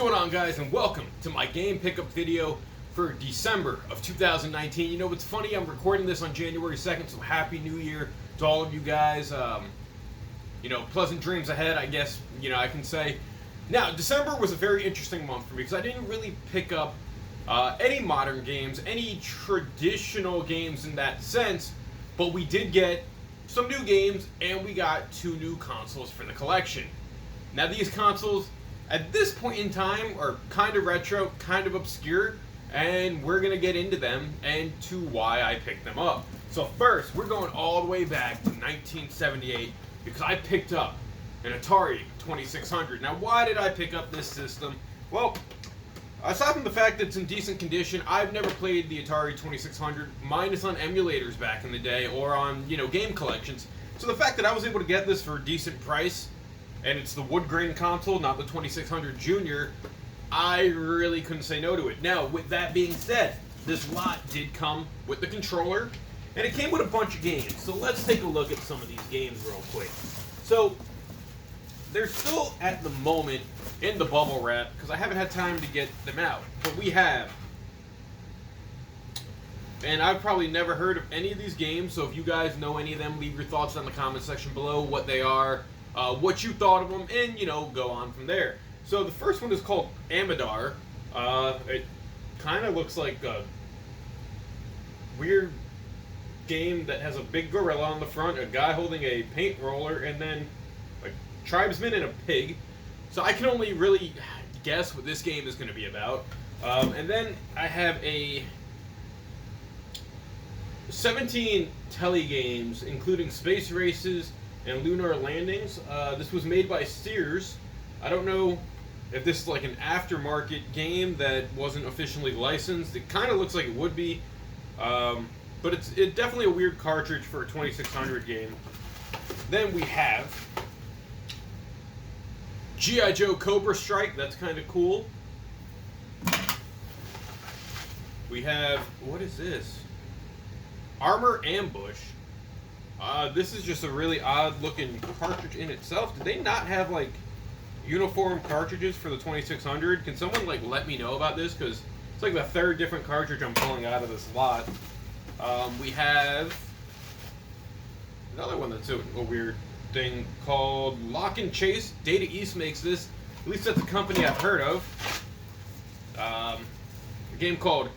What's going on, guys, and welcome to my game pickup video for December of 2019. You know what's funny, I'm recording this on January 2nd, so happy new year to all of you guys. Pleasant dreams ahead, I guess, I can say. Now, December was a very interesting month for me because I didn't really pick up any modern games, any traditional games in that sense, but we did get some new games and we got 2 new consoles for the collection. Now, these consoles at this point in time are kind of retro, kind of obscure, and we're going to get into them and to why I picked them up. So first, we're going all the way back to 1978 because I picked up an Atari 2600. Now, why did I pick up this system? Well, aside from the fact that it's in decent condition, I've never played the Atari 2600, minus on emulators back in the day or on, game collections. So the fact that I was able to get this for a decent price, and it's the wood grain console, not the 2600 Junior, I really couldn't say no to it. Now, with that being said, this lot did come with the controller, and it came with a bunch of games. So let's take a look at some of these games real quick. So, they're still at the moment in the bubble wrap, because I haven't had time to get them out. But we have, and I've probably never heard of any of these games, so if you guys know any of them, leave your thoughts down in the comment section below, what they are, what you thought of them, and, go on from there. So the first one is called Amidar. It kind of looks like a weird game that has a big gorilla on the front, a guy holding a paint roller, and then a tribesman and a pig. So I can only really guess what this game is going to be about. And then I have a 17 telegames, including Space Races and Lunar Landings. This was made by Sears. I don't know if this is like an aftermarket game that wasn't officially licensed. It kind of looks like it would be, but it's definitely a weird cartridge for a 2600 game. Then we have G.I. Joe Cobra Strike. That's kind of cool. We have, what is this? Armor Ambush. This is just a really odd looking cartridge in itself. Did they not have like uniform cartridges for the 2600? Can someone like let me know about this? Because it's like the 3rd different cartridge I'm pulling out of this lot. We have another one that's a weird thing called Lock and Chase. Data East makes this. At least that's a company I've heard of. A game called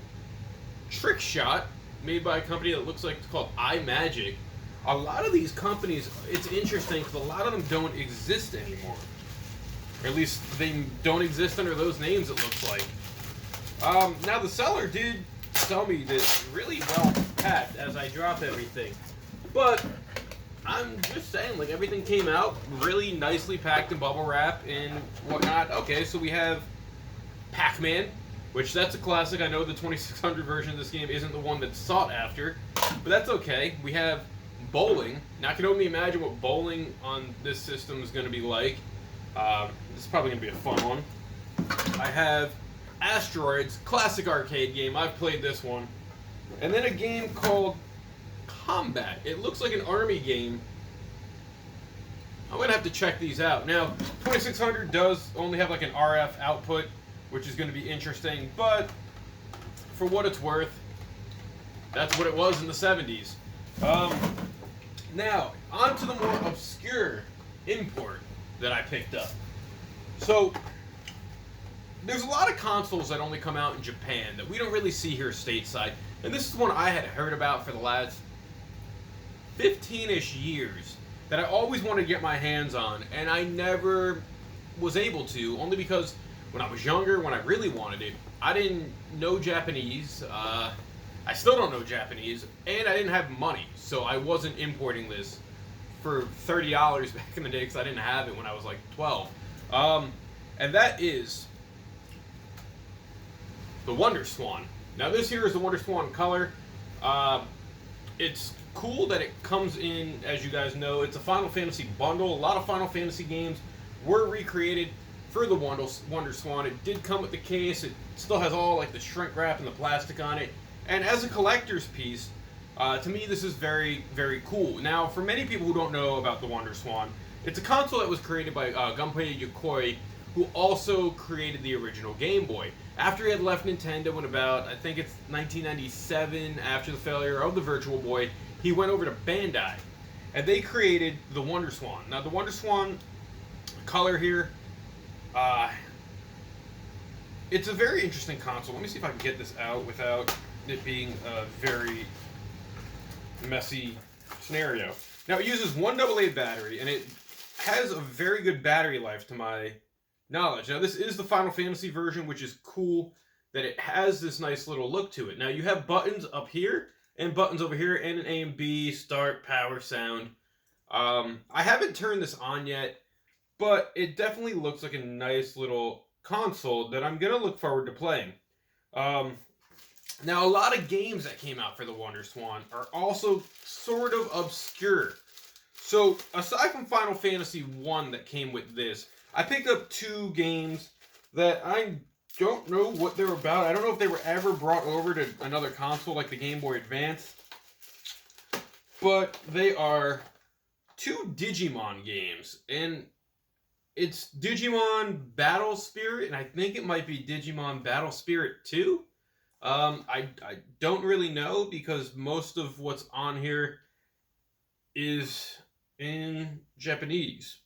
Trick Shot, made by a company that looks like it's called iMagic. A lot of these companies, it's interesting because a lot of them don't exist anymore. Or at least they don't exist under those names, it looks like. Now, the seller did tell me this really well packed as I drop everything. But I'm just saying, like, everything came out really nicely packed in bubble wrap and whatnot. Okay, so we have Pac-Man, which that's a classic. I know the 2600 version of this game isn't the one that's sought after, but that's okay. We have Bowling. Now, I can only imagine what bowling on this system is going to be like. This is probably going to be a fun one. I have Asteroids, classic arcade game. I've played this one. And then a game called Combat. It looks like an army game. I'm going to have to check these out. Now, 2600 does only have like an RF output, which is going to be interesting, but for what it's worth, that's what it was in the 70s. Now, on to the more obscure import that I picked up. So, there's a lot of consoles that only come out in Japan that we don't really see here stateside, and this is one I had heard about for the last 15-ish years that I always wanted to get my hands on, and I never was able to, only because when I was younger, when I really wanted it, I didn't know Japanese. I still don't know Japanese, and I didn't have money, so I wasn't importing this for $30 back in the day because I didn't have it when I was like 12. And that is the Wonder Swan. Now, this here is the Wonder Swan color. It's cool that it comes in, as you guys know, it's a Final Fantasy bundle. A lot of Final Fantasy games were recreated for the Wonder Swan. It did come with the case. It still has all like the shrink wrap and the plastic on it. And as a collector's piece, to me this is very, very cool. Now, for many people who don't know about the Wonder Swan, it's a console that was created by Gunpei Yokoi, who also created the original Game Boy. After he had left Nintendo in about, I think it's 1997, after the failure of the Virtual Boy, he went over to Bandai, and they created the WonderSwan. Now, the WonderSwan color here, it's a very interesting console. Let me see if I can get this out without it being a very messy scenario. Now, it uses one AA battery, and it has a very good battery life to my knowledge. Now, this is the Final Fantasy version, which is cool that it has this nice little look to it. Now, you have buttons up here and buttons over here, and an A and B, start, power, sound. I haven't turned this on yet, but it definitely looks like a nice little console that I'm going to look forward to playing. Now, a lot of games that came out for the WonderSwan are also sort of obscure. So, aside from Final Fantasy 1 that came with this, I picked up 2 games that I don't know what they're about. I don't know if they were ever brought over to another console like the Game Boy Advance. But they are 2 Digimon games. And it's Digimon Battle Spirit, and I think it might be Digimon Battle Spirit 2. I don't really know because most of what's on here is in Japanese.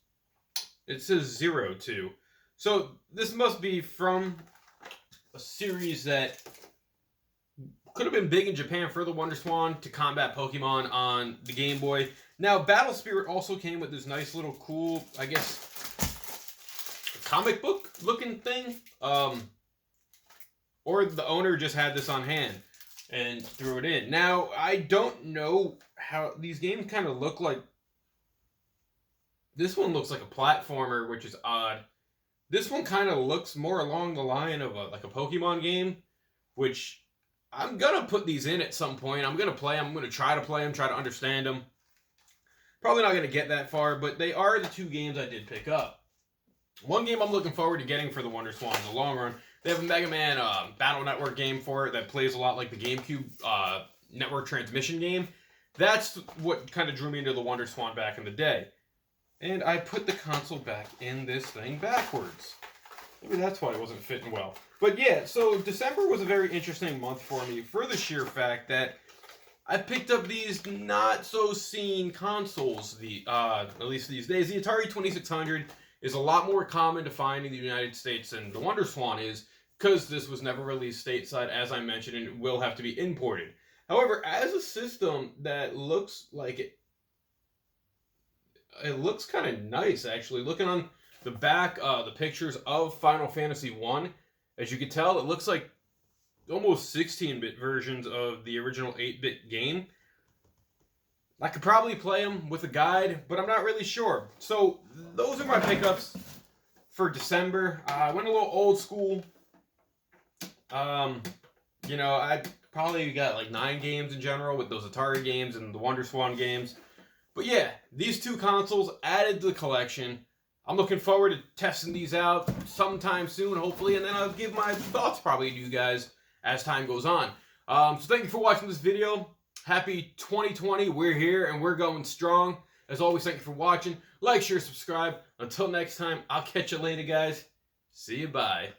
It says 02. So this must be from a series that could have been big in Japan for the WonderSwan to combat Pokemon on the Game Boy. Now, Battle Spirit also came with this nice little cool, I guess, comic book looking thing. Or the owner just had this on hand and threw it in. Now, I don't know how these games kind of look like. This one looks like a platformer, which is odd. This one kind of looks more along the line of like a Pokemon game, which I'm going to put these in at some point. I'm going to play them. I'm going to try to play them, try to understand them. Probably not going to get that far, but they are the 2 games I did pick up. One game I'm looking forward to getting for the WonderSwan in the long run, they have a Mega Man Battle Network game for it that plays a lot like the GameCube network transmission game. That's what kind of drew me into the WonderSwan back in the day. And I put the console back in this thing backwards. Maybe that's why it wasn't fitting well. But yeah, so December was a very interesting month for me for the sheer fact that I picked up these not-so-seen consoles, at least these days. The Atari 2600 is a lot more common to find in the United States than the WonderSwan is, because this was never released stateside, as I mentioned, and it will have to be imported. However, as a system that looks like it looks kind of nice, actually. Looking on the back, the pictures of Final Fantasy 1, as you can tell, it looks like almost 16-bit versions of the original 8-bit game. I could probably play them with a guide, but I'm not really sure. So, those are my pickups for December. I went a little old school. You know, I probably got like 9 games in general with those Atari games and the WonderSwan games. But yeah, these 2 consoles added to the collection. I'm looking forward to testing these out sometime soon, hopefully, and then I'll give my thoughts probably to you guys as time goes on. So thank you for watching this video. Happy 2020. We're here and we're going strong. As always, thank you for watching. Like, share, subscribe. Until next time, I'll catch you later, guys. See you, bye.